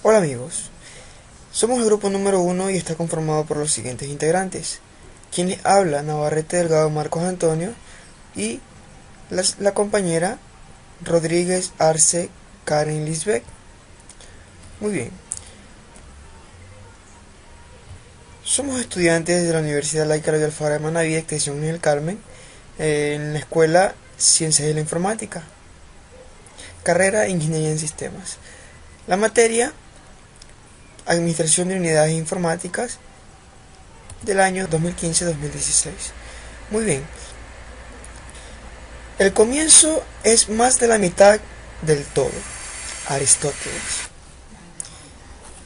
Hola amigos, somos el grupo número 1 y está conformado por los siguientes integrantes. Quien les habla, Navarrete Delgado Marcos Antonio, y la compañera Rodríguez Arce Karen Lisbeck. Muy bien. Somos estudiantes de la Universidad Laica Loyola Alfaro de Manaví, extensión en el Carmen, en la Escuela Ciencias de la Informática, carrera Ingeniería en Sistemas. La materia Administración de Unidades Informáticas del año 2015-2016. Muy bien. El comienzo es más de la mitad del todo. Aristóteles.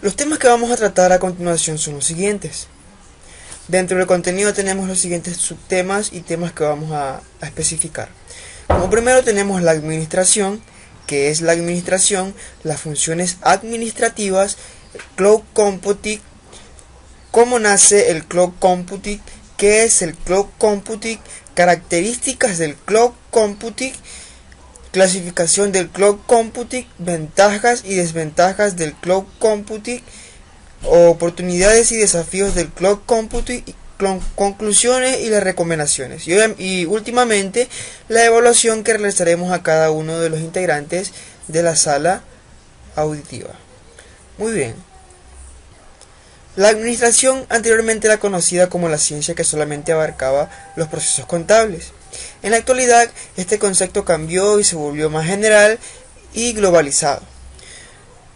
Los temas que vamos a tratar a continuación son los siguientes. Dentro del contenido tenemos los siguientes subtemas y temas que vamos a especificar. Como primero tenemos la administración, que es la administración, las funciones administrativas, cloud computing, cómo nace el cloud computing, qué es el cloud computing, características del cloud computing, clasificación del cloud computing, ventajas y desventajas del cloud computing, oportunidades y desafíos del cloud computing, conclusiones y las recomendaciones, y últimamente la evaluación que realizaremos a cada uno de los integrantes de la sala auditiva. Muy bien. La administración anteriormente era conocida como la ciencia que solamente abarcaba los procesos contables. En la actualidad este concepto cambió y se volvió más general y globalizado.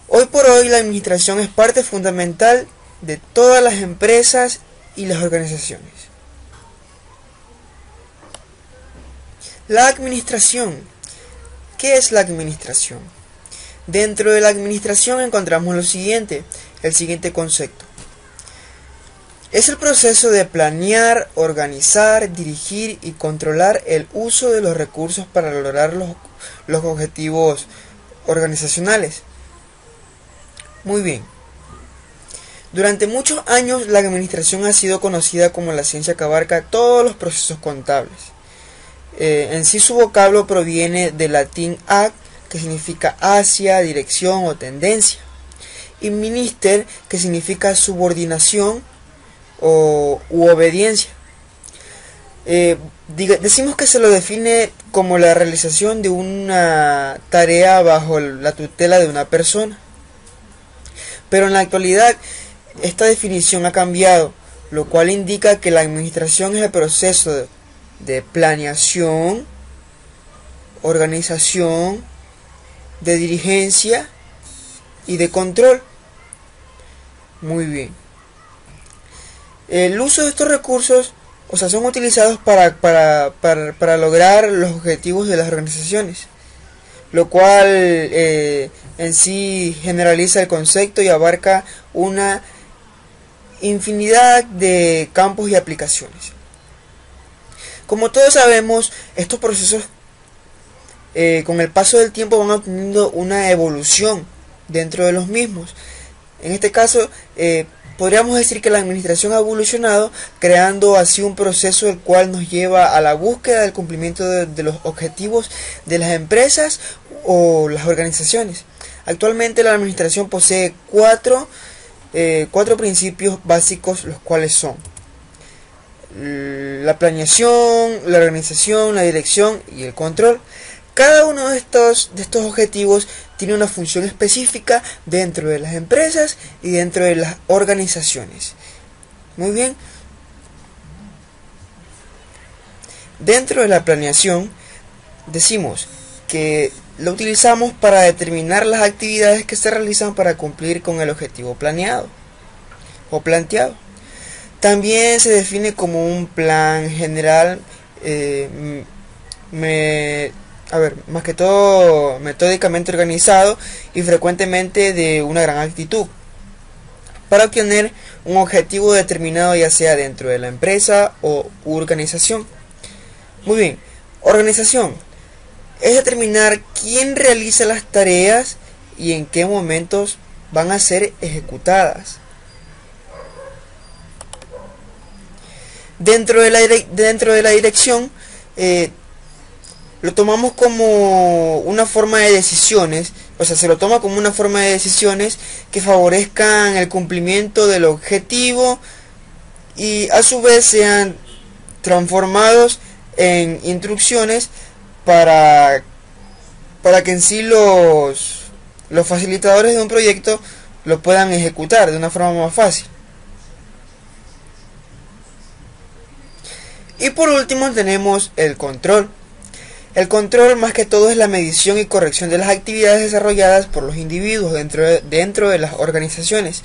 Hoy por hoy la administración es parte fundamental de todas las empresas y las organizaciones. La administración. ¿Qué es la administración? Dentro de la administración encontramos lo siguiente, el siguiente concepto. Es el proceso de planear, organizar, dirigir y controlar el uso de los recursos para lograr los objetivos organizacionales. Muy bien. Durante muchos años la administración ha sido conocida como la ciencia que abarca todos los procesos contables. En sí su vocablo proviene del latín ad, que significa hacia, dirección o tendencia, y minister, que significa subordinación u obediencia. Decimos que se lo define como la realización de una tarea bajo la tutela de una persona. Pero en la actualidad esta definición ha cambiado, lo cual indica que la administración es el proceso de planeación, organización, de dirigencia y de control. Muy bien. El uso de estos recursos, son utilizados para lograr los objetivos de las organizaciones, lo cual en sí generaliza el concepto y abarca una infinidad de campos y aplicaciones. Como todos sabemos, estos procesos con el paso del tiempo van obteniendo una evolución dentro de los mismos. En este caso podríamos decir que la administración ha evolucionado, creando así un proceso el cual nos lleva a la búsqueda del cumplimiento de los objetivos de las empresas o las organizaciones. Actualmente la administración posee cuatro principios básicos, los cuales son la planeación, la organización, la dirección y el control. Cada uno de estos objetivos tiene una función específica dentro de las empresas y dentro de las organizaciones. Muy bien. Dentro de la planeación decimos que lo utilizamos para determinar las actividades que se realizan para cumplir con el objetivo planeado o planteado. También se define como un plan general, más que todo metódicamente organizado y frecuentemente de una gran actitud, para obtener un objetivo determinado, ya sea dentro de la empresa o organización. Muy bien, organización es determinar quién realiza las tareas y en qué momentos van a ser ejecutadas. Dentro de la dirección lo tomamos como una forma de decisiones o sea, se lo toma como una forma de decisiones que favorezcan el cumplimiento del objetivo y a su vez sean transformados en instrucciones para que en sí los facilitadores de un proyecto lo puedan ejecutar de una forma más fácil. Y por último tenemos el control. El control más que todo es la medición y corrección de las actividades desarrolladas por los individuos dentro de las organizaciones.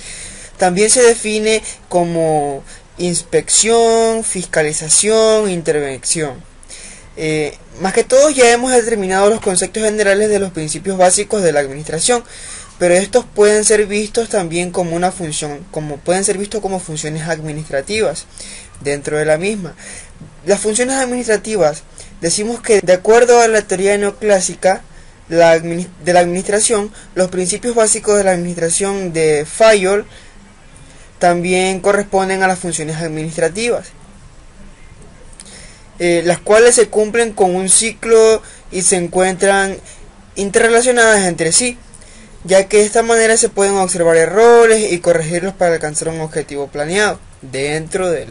También se define como inspección, fiscalización, intervención. Más que todo ya hemos determinado los conceptos generales de los principios básicos de la administración, pero estos pueden ser vistos también como una función, pueden ser vistos como funciones administrativas dentro de la misma. Las funciones administrativas, decimos que de acuerdo a la teoría neoclásica de la administración, los principios básicos de la administración de Fayol también corresponden a las funciones administrativas, las cuales se cumplen con un ciclo y se encuentran interrelacionadas entre sí, ya que de esta manera se pueden observar errores y corregirlos para alcanzar un objetivo planeado dentro de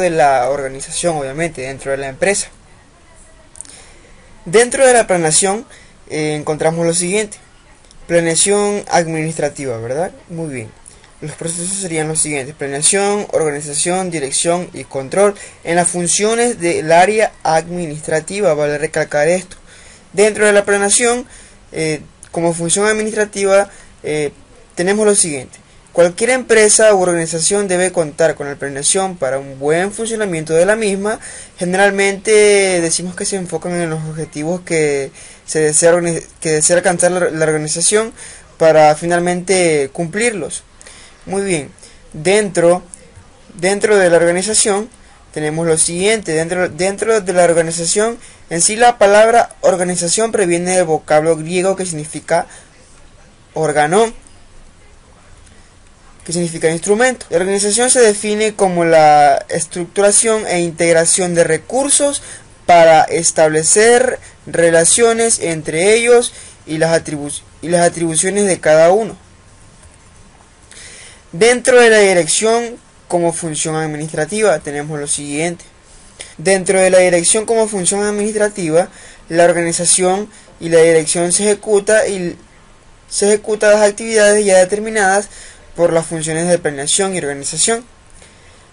la organización, obviamente, dentro de la empresa. Dentro de la planeación encontramos lo siguiente: planeación administrativa, ¿verdad? Muy bien. Los procesos serían los siguientes: planeación, organización, dirección y control en las funciones del área administrativa. Vale recalcar esto. Dentro de la planeación, como función administrativa, tenemos lo siguiente: cualquier empresa u organización debe contar con la planeación para un buen funcionamiento de la misma. Generalmente decimos que se enfocan en los objetivos que desea alcanzar la organización para finalmente cumplirlos. Muy bien, dentro de la organización tenemos lo siguiente: dentro de la organización en sí, la palabra organización proviene del vocablo griego que significa órgano, que significa instrumento. La organización se define como la estructuración e integración de recursos para establecer relaciones entre ellos y las atribuciones de cada uno. Dentro de la dirección como función administrativa tenemos lo siguiente: dentro de la dirección como función administrativa, la organización y la dirección se ejecuta las actividades ya determinadas por las funciones de planeación y organización.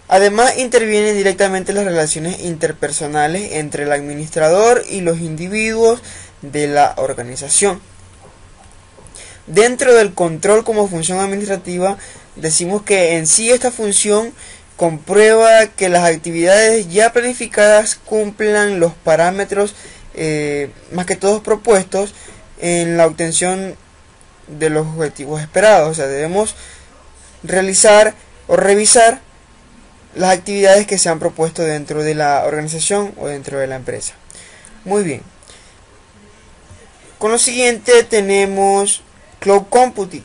Además, intervienen directamente las relaciones interpersonales entre el administrador y los individuos de la organización. Dentro del control como función administrativa, decimos que en sí esta función comprueba que las actividades ya planificadas cumplan los parámetros más que todos propuestos en la obtención de los objetivos esperados. O sea, debemos realizar o revisar las actividades que se han propuesto dentro de la organización o dentro de la empresa. Muy bien. Con lo siguiente tenemos Cloud Computing.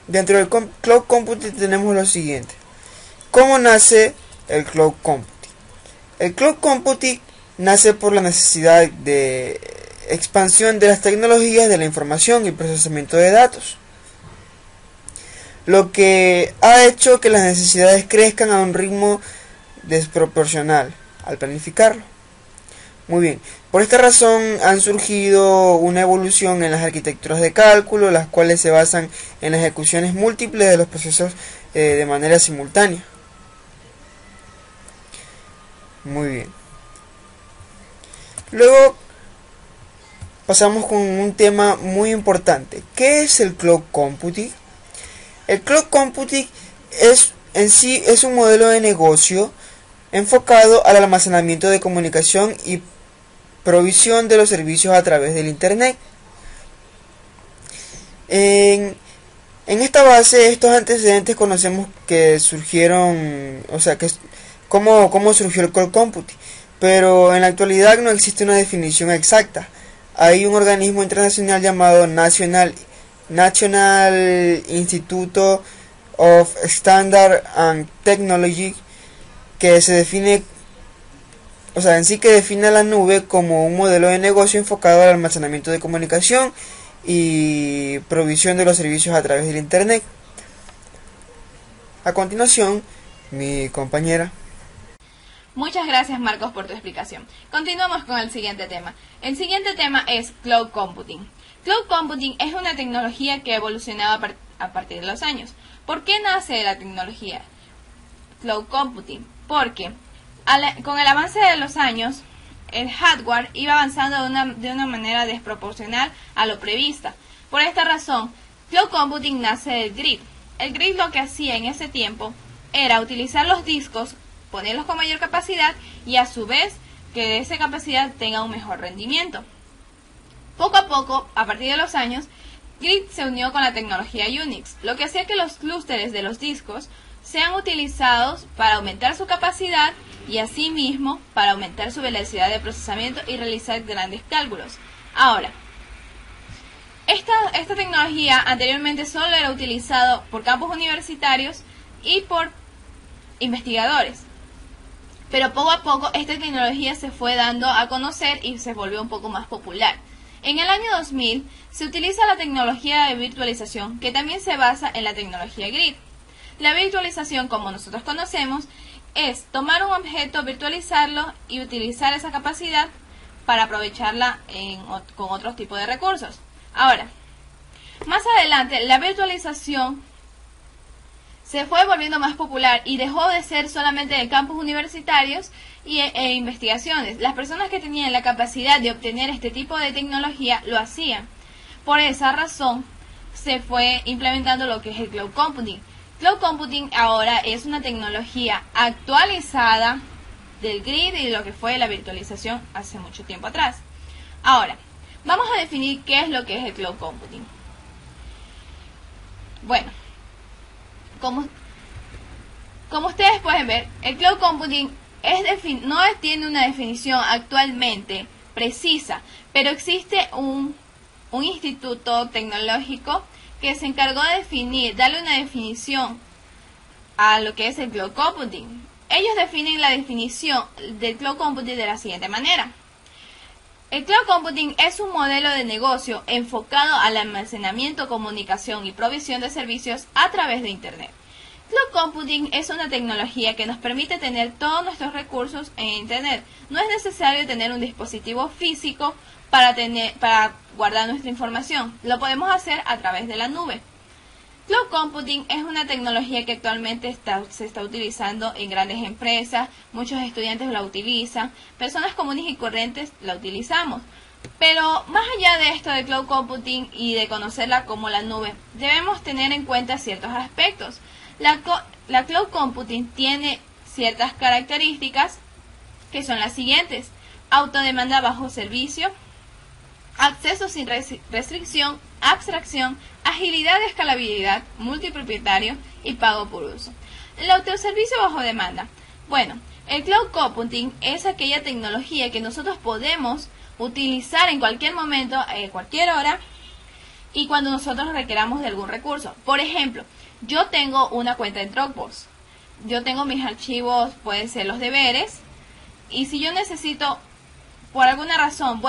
Dentro del Cloud Computing tenemos lo siguiente: ¿cómo nace el Cloud Computing? El Cloud Computing nace por la necesidad de expansión de las tecnologías de la información y procesamiento de datos, lo que ha hecho que las necesidades crezcan a un ritmo desproporcional al planificarlo. Muy bien, por esta razón han surgido una evolución en las arquitecturas de cálculo, las cuales se basan en las ejecuciones múltiples de los procesos de manera simultánea. Muy bien. Luego pasamos con un tema muy importante. ¿Qué es el Cloud Computing? El Cloud Computing es un modelo de negocio enfocado al almacenamiento de comunicación y provisión de los servicios a través del Internet. En esta base, estos antecedentes conocemos que surgieron, o sea, cómo surgió el Cloud Computing, pero en la actualidad no existe una definición exacta. Hay un organismo internacional llamado National Institute of Standard and Technology que se define, o sea, en sí que define a la nube como un modelo de negocio enfocado al almacenamiento de comunicación y provisión de los servicios a través del Internet. A continuación, mi compañera. Muchas gracias, Marcos, por tu explicación. Continuamos con el siguiente tema. El siguiente tema es Cloud Computing. Cloud Computing es una tecnología que ha evolucionado a partir de los años. ¿Por qué nace la tecnología Cloud Computing? Porque con el avance de los años, el hardware iba avanzando de una manera desproporcional a lo prevista. Por esta razón, Cloud Computing nace del grid. El grid lo que hacía en ese tiempo era utilizar los discos, ponerlos con mayor capacidad y a su vez que esa capacidad tenga un mejor rendimiento. Poco a poco, a partir de los años, Grid se unió con la tecnología Unix, lo que hacía que los clústeres de los discos sean utilizados para aumentar su capacidad y asimismo para aumentar su velocidad de procesamiento y realizar grandes cálculos. Ahora, esta tecnología anteriormente solo era utilizado por campus universitarios y por investigadores, pero poco a poco esta tecnología se fue dando a conocer y se volvió un poco más popular. En el año 2000 se utiliza la tecnología de virtualización, que también se basa en la tecnología Grid. La virtualización, como nosotros conocemos, es tomar un objeto, virtualizarlo y utilizar esa capacidad para aprovecharla con otros tipos de recursos. Ahora, más adelante, la virtualización se fue volviendo más popular y dejó de ser solamente de campus universitarios e investigaciones. Las personas que tenían la capacidad de obtener este tipo de tecnología lo hacían. Por esa razón se fue implementando lo que es el Cloud Computing. Cloud Computing ahora es una tecnología actualizada del grid y de lo que fue la virtualización hace mucho tiempo atrás. Ahora, vamos a definir qué es lo que es el Cloud Computing. Bueno, como ustedes pueden ver, el Cloud Computing no tiene una definición actualmente precisa, pero existe un instituto tecnológico que se encargó de darle una definición a lo que es el Cloud Computing. Ellos definen la definición del Cloud Computing de la siguiente manera. El Cloud Computing es un modelo de negocio enfocado al almacenamiento, comunicación y provisión de servicios a través de Internet. Cloud Computing es una tecnología que nos permite tener todos nuestros recursos en Internet. No es necesario tener un dispositivo físico para guardar nuestra información. Lo podemos hacer a través de la nube. Cloud Computing es una tecnología que actualmente se está utilizando en grandes empresas, muchos estudiantes la utilizan, personas comunes y corrientes la utilizamos. Pero más allá de esto de Cloud Computing y de conocerla como la nube, debemos tener en cuenta ciertos aspectos. La Cloud Computing tiene ciertas características que son las siguientes: autodemanda bajo servicio, acceso sin restricción, abstracción, agilidad de escalabilidad, multipropietario y pago por uso. El autoservicio bajo demanda. Bueno, el Cloud Computing es aquella tecnología que nosotros podemos utilizar en cualquier momento, cualquier hora, y cuando nosotros requeramos de algún recurso. Por ejemplo, yo tengo una cuenta en Dropbox. Yo tengo mis archivos, pueden ser los deberes, y si yo necesito, por alguna razón,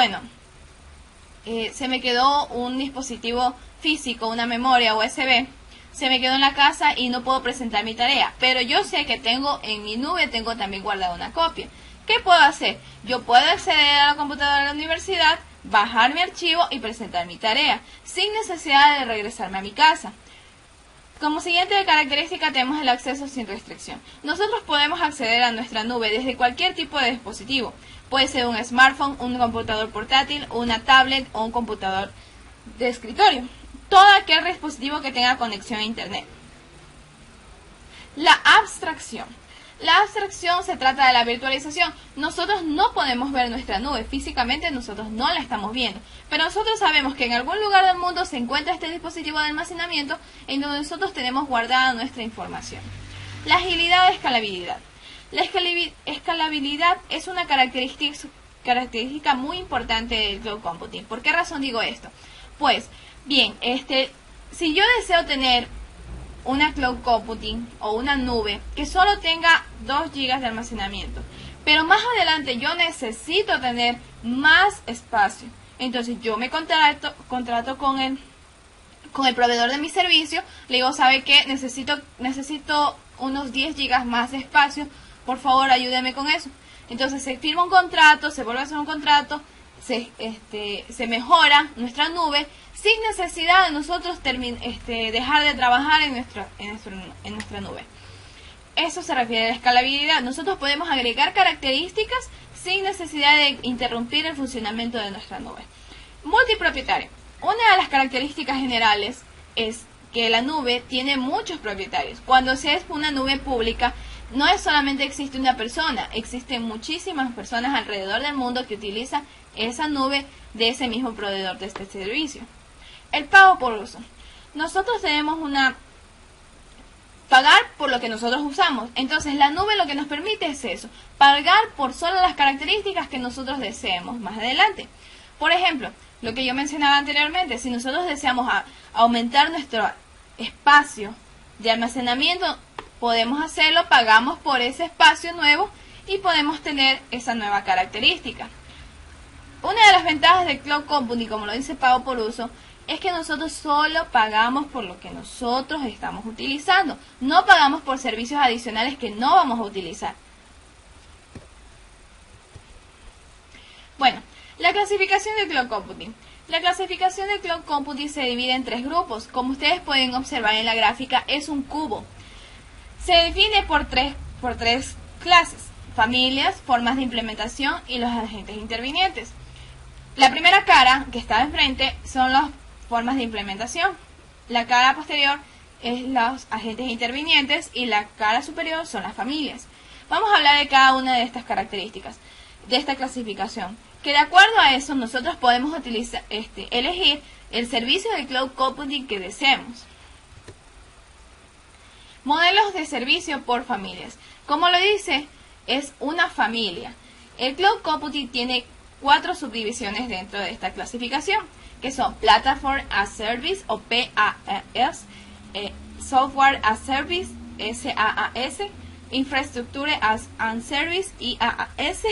se me quedó un dispositivo físico, una memoria USB, se me quedó en la casa y no puedo presentar mi tarea, pero yo sé que en mi nube tengo también guardada una copia. ¿Qué puedo hacer? Yo puedo acceder a la computadora de la universidad, bajar mi archivo y presentar mi tarea, sin necesidad de regresarme a mi casa. Como siguiente característica tenemos el acceso sin restricción. Nosotros podemos acceder a nuestra nube desde cualquier tipo de dispositivo. Puede ser un smartphone, un computador portátil, una tablet o un computador de escritorio. Todo aquel dispositivo que tenga conexión a Internet. La abstracción. La abstracción se trata de la virtualización. Nosotros no podemos ver nuestra nube, físicamente nosotros no la estamos viendo, pero nosotros sabemos que en algún lugar del mundo se encuentra este dispositivo de almacenamiento en donde nosotros tenemos guardada nuestra información. La agilidad o escalabilidad. La escalabilidad es una característica muy importante del Cloud Computing. ¿Por qué razón digo esto? Pues, bien, si yo deseo tener una Cloud Computing o una nube que solo tenga 2 GB de almacenamiento, pero más adelante yo necesito tener más espacio, Entonces yo me contrato con el proveedor de mi servicio, le digo, ¿sabe qué? Necesito unos 10 gigas más de espacio, por favor ayúdeme con eso. Entonces se firma un contrato, se vuelve a hacer un contrato, se mejora nuestra nube sin necesidad de nosotros dejar de trabajar en nuestra nube. Eso se refiere a la escalabilidad. Nosotros podemos agregar características sin necesidad de interrumpir el funcionamiento de nuestra nube. Multipropietario. Una de las características generales es que la nube tiene muchos propietarios. Cuando se es una nube pública, no es solamente existe una persona, existen muchísimas personas alrededor del mundo que utilizan esa nube de ese mismo proveedor de este servicio. El pago por uso. Nosotros debemos pagar por lo que nosotros usamos. Entonces la nube lo que nos permite es eso, pagar por solo las características que nosotros deseemos más adelante. Por ejemplo, lo que yo mencionaba anteriormente, si nosotros deseamos aumentar nuestro espacio de almacenamiento, podemos hacerlo, pagamos por ese espacio nuevo y podemos tener esa nueva característica. Una de las ventajas de Cloud Computing, como lo dice pago por uso, es que nosotros solo pagamos por lo que nosotros estamos utilizando. No pagamos por servicios adicionales que no vamos a utilizar. Bueno, la clasificación de Cloud Computing. La clasificación de Cloud Computing se divide en 3 grupos. Como ustedes pueden observar en la gráfica, es un cubo. Se define por tres clases: familias, formas de implementación y los agentes intervinientes. La primera cara que está enfrente son las formas de implementación. La cara posterior es los agentes intervinientes y la cara superior son las familias. Vamos a hablar de cada una de estas características de esta clasificación, que de acuerdo a eso nosotros podemos elegir el servicio de Cloud Computing que deseemos. Modelos de servicio por familias. Como lo dice, es una familia. El Cloud Computing tiene 4 subdivisiones dentro de esta clasificación, que son Platform as Service o PaaS, Software as Service, SaaS, Infrastructure as a Service, IaaS,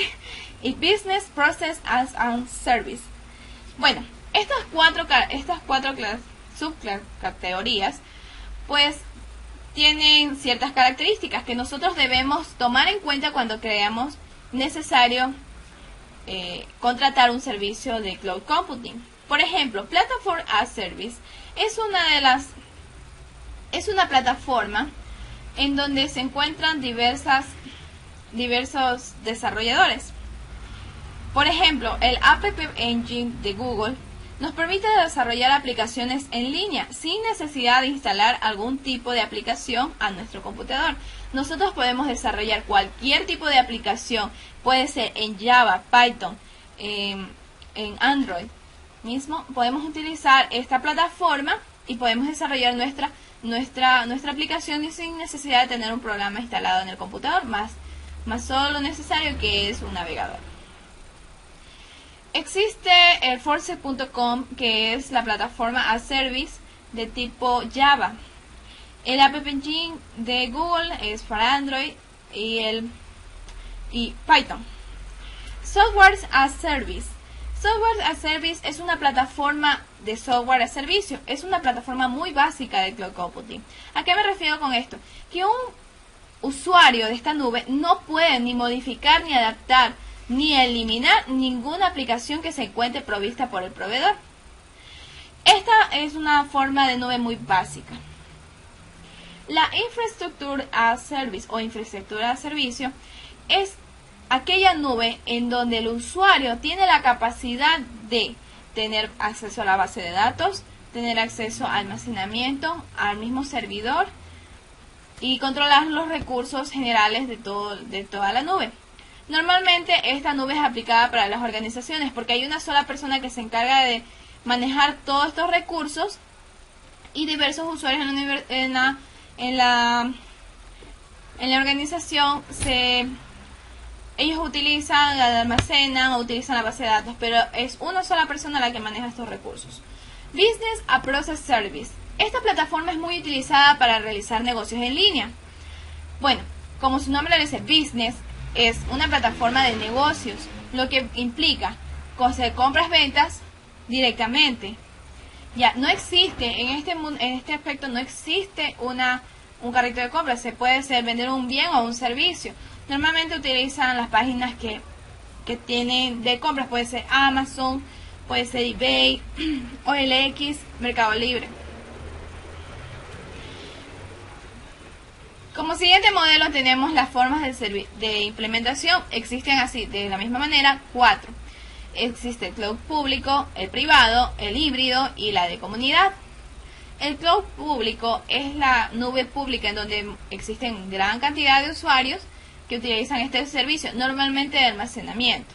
y Business Process as a Service. Bueno, estas cuatro subcategorías pues tienen ciertas características que nosotros debemos tomar en cuenta cuando creamos necesario contratar un servicio de Cloud Computing. Por ejemplo, Platform as Service es una plataforma en donde se encuentran diversos desarrolladores. Por ejemplo, el App Engine de Google nos permite desarrollar aplicaciones en línea sin necesidad de instalar algún tipo de aplicación a nuestro computador. Nosotros podemos desarrollar cualquier tipo de aplicación, puede ser en Java, Python, en Android mismo. Podemos utilizar esta plataforma y podemos desarrollar nuestra aplicación sin necesidad de tener un programa instalado en el computador, más solo lo necesario, que es un navegador. Existe el Force.com, que es la plataforma as service de tipo Java. El App Engine de Google es para Android y Python. Software as Service. Software as Service es una plataforma de software a servicio. Es una plataforma muy básica de Cloud Computing. ¿A qué me refiero con esto? Que un usuario de esta nube no puede ni modificar ni adaptar ni eliminar ninguna aplicación que se encuentre provista por el proveedor. Esta es una forma de nube muy básica. La Infrastructure as Service o infraestructura de servicio es aquella nube en donde el usuario tiene la capacidad de tener acceso a la base de datos, tener acceso al almacenamiento, al mismo servidor y controlar los recursos generales de toda la nube. Normalmente esta nube es aplicada para las organizaciones porque hay una sola persona que se encarga de manejar todos estos recursos y diversos usuarios en la organización ellos utilizan, la almacenan o utilizan la base de datos, pero es una sola persona la que maneja estos recursos. Business a Process Service. Esta plataforma es muy utilizada para realizar negocios en línea. Bueno, como su nombre lo dice, business es una plataforma de negocios, lo que implica compras, ventas directamente. Ya no existe, en este aspecto no existe un carrito de compra. Se puede vender un bien o un servicio. Normalmente utilizan las páginas que tienen de compras, puede ser Amazon, puede ser eBay, OLX, Mercado Libre. Como siguiente modelo tenemos las formas de implementación. Existen así, de la misma manera, 4. Existe el cloud público, el privado, el híbrido y la de comunidad. El cloud público es la nube pública en donde existen gran cantidad de usuarios que utilizan este servicio, normalmente de almacenamiento.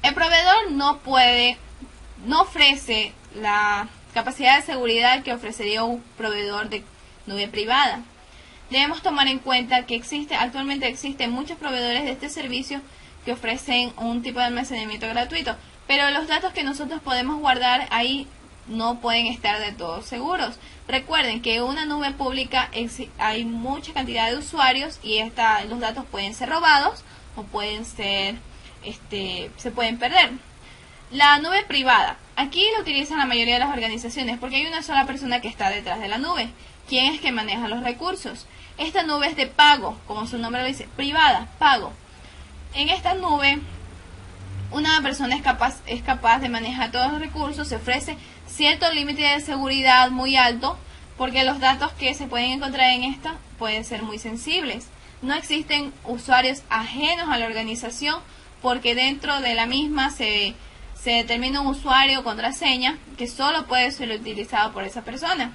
El proveedor no ofrece la capacidad de seguridad que ofrecería un proveedor de nube privada. Debemos tomar en cuenta que actualmente existen muchos proveedores de este servicio que ofrecen un tipo de almacenamiento gratuito, pero los datos que nosotros podemos guardar ahí no pueden estar de todo seguros. Recuerden que en una nube pública hay mucha cantidad de usuarios y los datos pueden ser robados o pueden ser, se pueden perder. La nube privada. Aquí la utilizan la mayoría de las organizaciones porque hay una sola persona que está detrás de la nube. ¿Quién es que maneja los recursos? Esta nube es de pago, como su nombre lo dice, privada, pago. En esta nube, una persona es capaz de manejar todos los recursos, se ofrece cierto límite de seguridad muy alto, porque los datos que se pueden encontrar en esta pueden ser muy sensibles. No existen usuarios ajenos a la organización, porque dentro de la misma se determina un usuario o contraseña que solo puede ser utilizado por esa persona.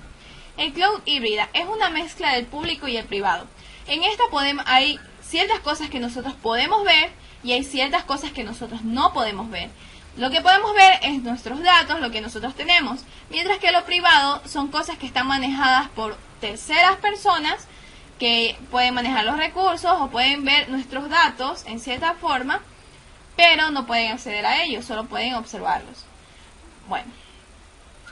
El cloud híbrida es una mezcla del público y el privado. En esta hay ciertas cosas que nosotros podemos ver y hay ciertas cosas que nosotros no podemos ver. Lo que podemos ver es nuestros datos, lo que nosotros tenemos, mientras que lo privado son cosas que están manejadas por terceras personas que pueden manejar los recursos o pueden ver nuestros datos en cierta forma, pero no pueden acceder a ellos, solo pueden observarlos. Bueno,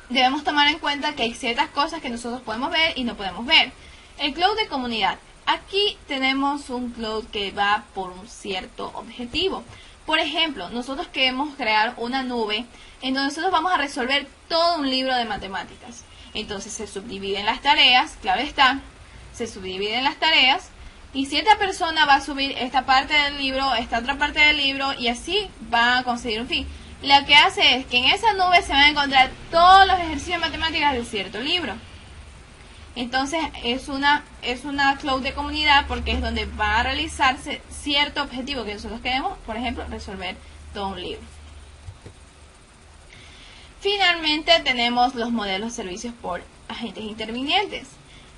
debemos tomar en cuenta que hay ciertas cosas que nosotros podemos ver y no podemos ver. El cloud de comunidad. Aquí tenemos un cloud que va por un cierto objetivo. Por ejemplo, nosotros queremos crear una nube en donde nosotros vamos a resolver todo un libro de matemáticas. Entonces se subdividen las tareas, claro está, se subdividen las tareas y cierta persona va a subir esta parte del libro, esta otra parte del libro y así va a conseguir un fin. Lo que hace es que en esa nube se van a encontrar todos los ejercicios de matemáticas de cierto libro. Entonces es una cloud de comunidad porque es donde va a realizarse cierto objetivo que nosotros queremos, por ejemplo, resolver todo un libro. Finalmente tenemos los modelos de servicios por agentes intervinientes.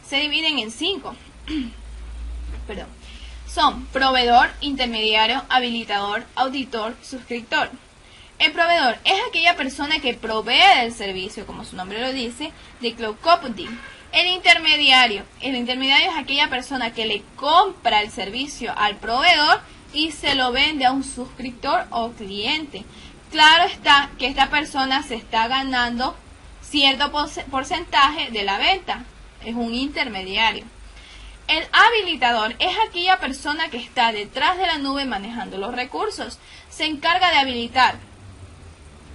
Se dividen en 5. Son proveedor, intermediario, habilitador, auditor, suscriptor. El proveedor es aquella persona que provee del servicio, como su nombre lo dice, de cloud computing. El intermediario es aquella persona que le compra el servicio al proveedor y se lo vende a un suscriptor o cliente. Claro está que esta persona se está ganando cierto porcentaje de la venta. Es un intermediario. El habilitador es aquella persona que está detrás de la nube manejando los recursos. Se encarga de habilitar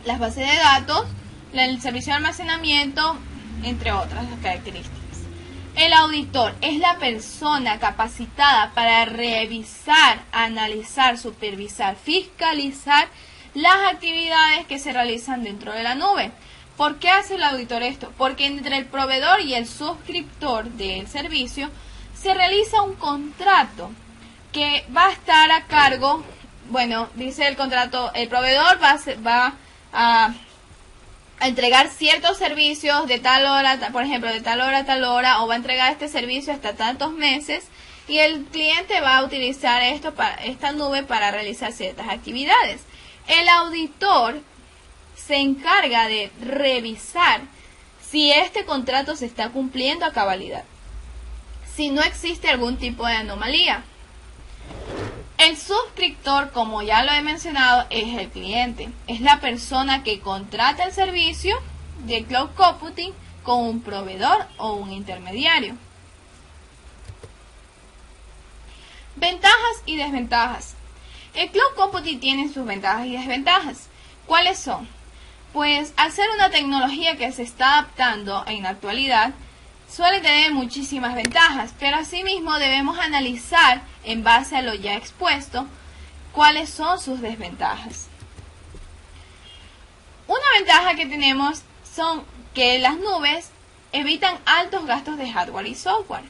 las bases de datos, el servicio de almacenamiento, entre otras características. El auditor es la persona capacitada para revisar, analizar, supervisar, fiscalizar las actividades que se realizan dentro de la nube. ¿Por qué hace el auditor esto? Porque entre el proveedor y el suscriptor del servicio se realiza un contrato que va a estar a cargo, bueno, dice el contrato, el proveedor va a entregar ciertos servicios de tal hora, por ejemplo, de tal hora a tal hora, o va a entregar este servicio hasta tantos meses, y el cliente va a utilizar esta nube para realizar ciertas actividades. El auditor se encarga de revisar si este contrato se está cumpliendo a cabalidad, si no existe algún tipo de anomalía. El suscriptor, como ya lo he mencionado, es el cliente. Es la persona que contrata el servicio de cloud computing con un proveedor o un intermediario. Ventajas y desventajas. El cloud computing tiene sus ventajas y desventajas. ¿Cuáles son? Pues al ser una tecnología que se está adaptando en la actualidad, suele tener muchísimas ventajas, pero asimismo debemos analizar en base a lo ya expuesto cuáles son sus desventajas. Una ventaja que tenemos son que las nubes evitan altos gastos de hardware y software.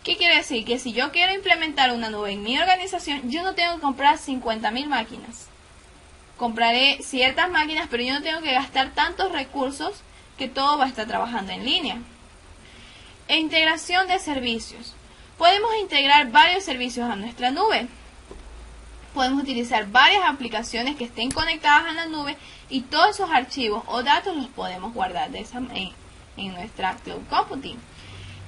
¿Qué quiere decir? Que si yo quiero implementar una nube en mi organización, yo no tengo que comprar 50.000 máquinas. Compraré ciertas máquinas, pero yo no tengo que gastar tantos recursos, que todo va a estar trabajando en línea. E integración de servicios. Podemos integrar varios servicios a nuestra nube. Podemos utilizar varias aplicaciones que estén conectadas a la nube y todos esos archivos o datos los podemos guardar en nuestra Cloud Computing.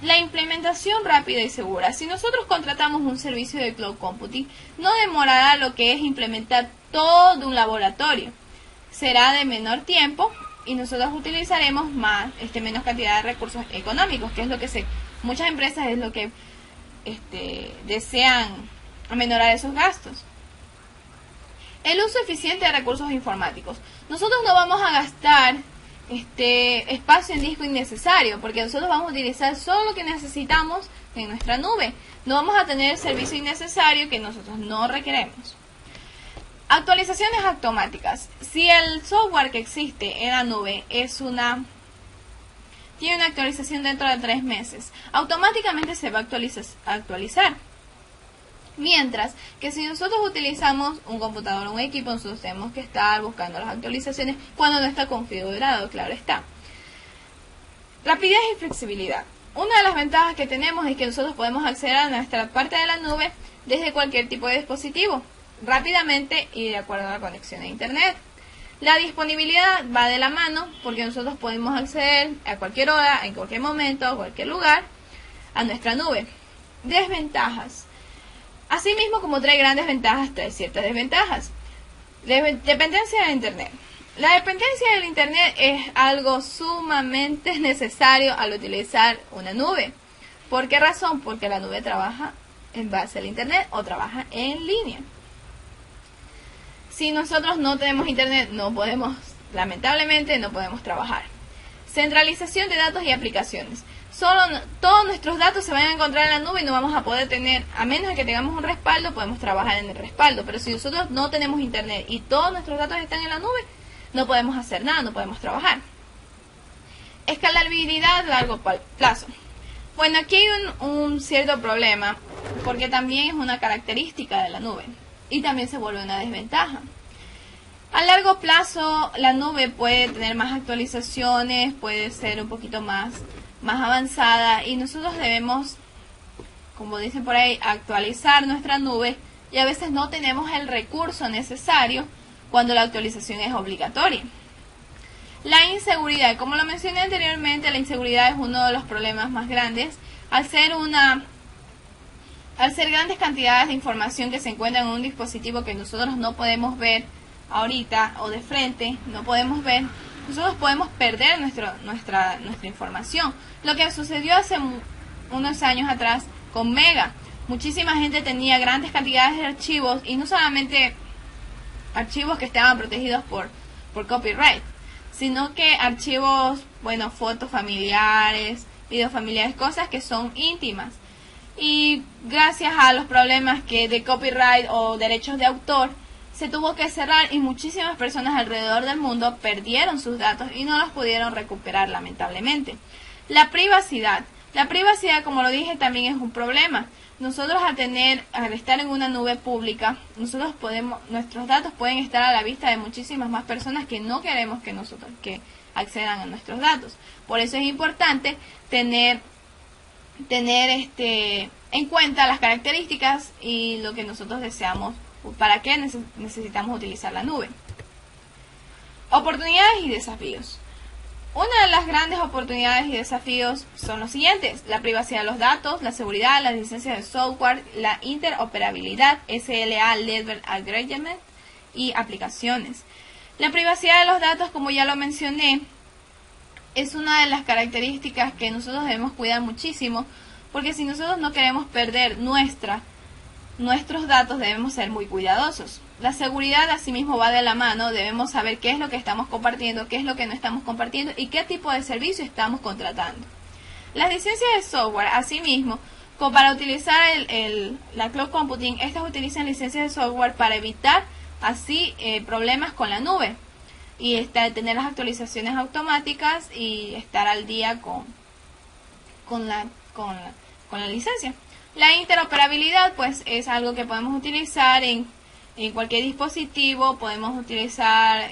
La implementación rápida y segura. Si nosotros contratamos un servicio de Cloud Computing, no demorará lo que es implementar todo un laboratorio. Será de menor tiempo y nosotros utilizaremos menos cantidad de recursos económicos, que es lo que muchas empresas es lo que desean aminorar esos gastos. El uso eficiente de recursos informáticos. Nosotros no vamos a gastar espacio en disco innecesario, porque nosotros vamos a utilizar solo lo que necesitamos en nuestra nube. No vamos a tener servicio innecesario que nosotros no requeremos. Actualizaciones automáticas. Si el software que existe en la nube tiene una actualización dentro de 3 meses, automáticamente se va a actualizar. Mientras que si nosotros utilizamos un computador o un equipo, nosotros tenemos que estar buscando las actualizaciones cuando no está configurado, claro está. Rapidez y flexibilidad. Una de las ventajas que tenemos es que nosotros podemos acceder a nuestra parte de la nube desde cualquier tipo de dispositivo, rápidamente y de acuerdo a la conexión a internet. La disponibilidad va de la mano porque nosotros podemos acceder a cualquier hora, en cualquier momento, a cualquier lugar, a nuestra nube. Desventajas. Asimismo, como trae grandes ventajas, trae ciertas desventajas. Dependencia de internet. La dependencia del internet es algo sumamente necesario al utilizar una nube. ¿Por qué razón? Porque la nube trabaja en base al internet o trabaja en línea. Si nosotros no tenemos internet, lamentablemente no podemos trabajar. Centralización de datos y aplicaciones. Todos nuestros datos se van a encontrar en la nube y no vamos a poder tener, a menos de que tengamos un respaldo, podemos trabajar en el respaldo. Pero si nosotros no tenemos internet y todos nuestros datos están en la nube, no podemos hacer nada, no podemos trabajar. Escalabilidad a largo plazo. Bueno, aquí hay un cierto problema, porque también es una característica de la nube y también se vuelve una desventaja. A largo plazo, la nube puede tener más actualizaciones, puede ser un poquito más avanzada y nosotros debemos, como dicen por ahí, actualizar nuestra nube y a veces no tenemos el recurso necesario cuando la actualización es obligatoria. La inseguridad, como lo mencioné anteriormente, la inseguridad es uno de los problemas más grandes al ser grandes cantidades de información que se encuentran en un dispositivo que nosotros no podemos ver ahorita o de frente, no podemos ver. Nosotros podemos perder nuestra información. Lo que sucedió hace unos años atrás con Mega. Muchísima gente tenía grandes cantidades de archivos y no solamente archivos que estaban protegidos por copyright, sino que archivos, fotos familiares, videos familiares, cosas que son íntimas. Y gracias a los problemas de copyright o derechos de autor, se tuvo que cerrar y muchísimas personas alrededor del mundo perdieron sus datos y no los pudieron recuperar, lamentablemente. La privacidad, como lo dije, también es un problema. Nosotros al estar en una nube pública, nuestros datos pueden estar a la vista de muchísimas más personas que no queremos que accedan a nuestros datos. Por eso es importante tener en cuenta las características y lo que nosotros deseamos. ¿Para qué necesitamos utilizar la nube? Oportunidades y desafíos. Una de las grandes oportunidades y desafíos son los siguientes: la privacidad de los datos, la seguridad, las licencias de software, la interoperabilidad, SLA, Level Agreement y aplicaciones. La privacidad de los datos, como ya lo mencioné, es una de las características que nosotros debemos cuidar muchísimo, porque si nosotros no queremos perder nuestra nuestros datos debemos ser muy cuidadosos. La seguridad asimismo va de la mano, debemos saber qué es lo que estamos compartiendo, qué es lo que no estamos compartiendo y qué tipo de servicio estamos contratando. Las licencias de software, asimismo, como para utilizar la cloud computing, estas utilizan licencias de software para evitar así problemas con la nube y tener las actualizaciones automáticas y estar al día con la licencia. La interoperabilidad pues es algo que podemos utilizar en cualquier dispositivo, podemos utilizar,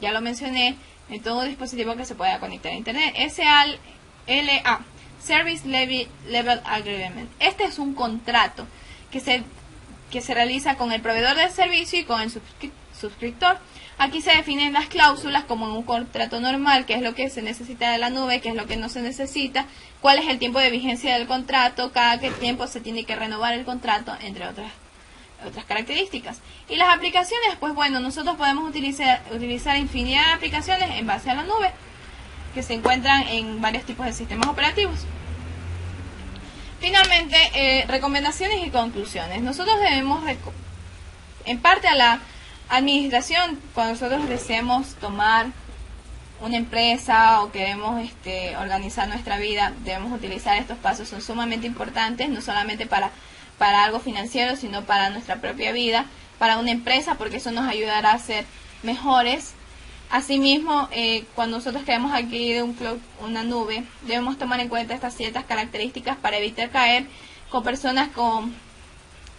ya lo mencioné, en todo dispositivo que se pueda conectar a internet. SLA, Service Level Agreement. Este es un contrato que se realiza con el proveedor del servicio y con el suscriptor. Aquí se definen las cláusulas como en un contrato normal, qué es lo que se necesita de la nube, qué es lo que no se necesita, cuál es el tiempo de vigencia del contrato, cada qué tiempo se tiene que renovar el contrato, entre otras características. Y las aplicaciones, pues bueno, nosotros podemos utilizar infinidad de aplicaciones en base a la nube, que se encuentran en varios tipos de sistemas operativos. Finalmente, recomendaciones y conclusiones. Nosotros debemos, en parte a la administración, cuando nosotros deseamos tomar una empresa o queremos organizar nuestra vida, debemos utilizar estos pasos, son sumamente importantes, no solamente para algo financiero, sino para nuestra propia vida, para una empresa, porque eso nos ayudará a ser mejores. Asimismo, cuando nosotros queremos adquirir una nube, debemos tomar en cuenta estas ciertas características para evitar caer con personas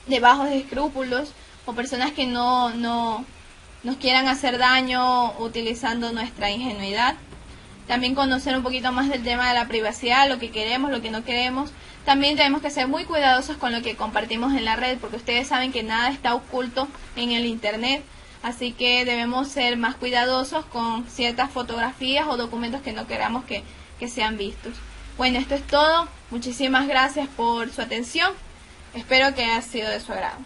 de bajos escrúpulos o personas que no nos quieran hacer daño utilizando nuestra ingenuidad. También conocer un poquito más del tema de la privacidad, lo que queremos, lo que no queremos. También tenemos que ser muy cuidadosos con lo que compartimos en la red, porque ustedes saben que nada está oculto en el internet. Así que debemos ser más cuidadosos con ciertas fotografías o documentos que no queramos que sean vistos. Bueno, esto es todo. Muchísimas gracias por su atención. Espero que haya sido de su agrado.